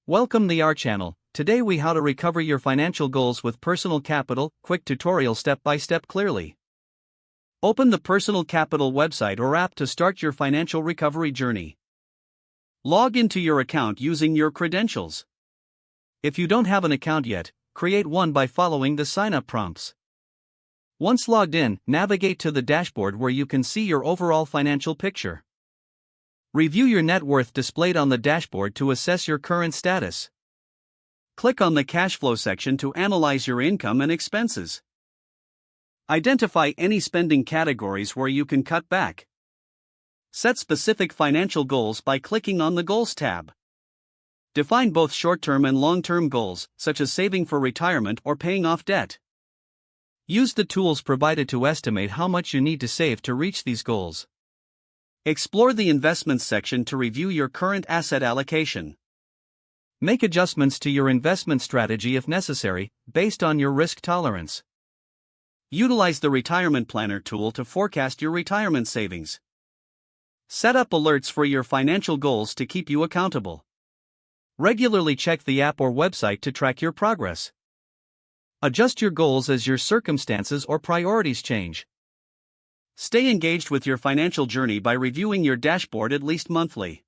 Welcome to our channel. Today we how to recover your financial goals with personal capital, quick tutorial step by step clearly. Open the Personal Capital website or app to start your financial recovery journey. Log into your account using your credentials. If you don't have an account yet, create one by following the sign-up prompts. Once logged in, navigate to the dashboard where you can see your overall financial picture. Review your net worth displayed on the dashboard to assess your current status. Click on the cash flow section to analyze your income and expenses. Identify any spending categories where you can cut back. Set specific financial goals by clicking on the Goals tab. Define both short-term and long-term goals, such as saving for retirement or paying off debt. Use the tools provided to estimate how much you need to save to reach these goals. Explore the Investments section to review your current asset allocation. Make adjustments to your investment strategy if necessary, based on your risk tolerance. Utilize the Retirement Planner tool to forecast your retirement savings. Set up alerts for your financial goals to keep you accountable. Regularly check the app or website to track your progress. Adjust your goals as your circumstances or priorities change. Stay engaged with your financial journey by reviewing your dashboard at least monthly.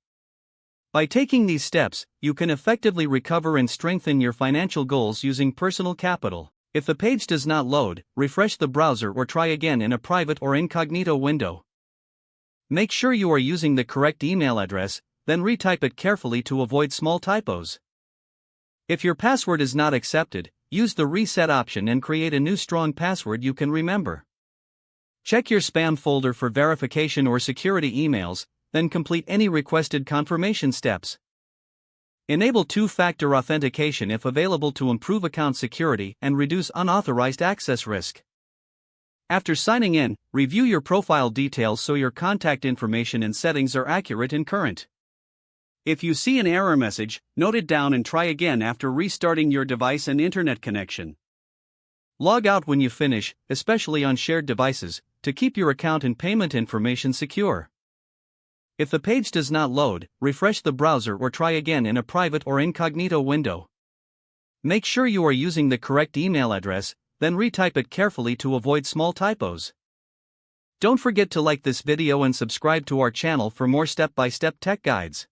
By taking these steps, you can effectively recover and strengthen your financial goals using personal capital. If the page does not load, refresh the browser or try again in a private or incognito window. Make sure you are using the correct email address, then retype it carefully to avoid small typos. If your password is not accepted, use the reset option and create a new strong password you can remember. Check your spam folder for verification or security emails, then complete any requested confirmation steps. Enable two-factor authentication if available to improve account security and reduce unauthorized access risk. After signing in, review your profile details so your contact information and settings are accurate and current. If you see an error message, note it down and try again after restarting your device and internet connection. Log out when you finish, especially on shared devices, to keep your account and payment information secure. If the page does not load, refresh the browser or try again in a private or incognito window. Make sure you are using the correct email address, then retype it carefully to avoid small typos. Don't forget to like this video and subscribe to our channel for more step-by-step tech guides.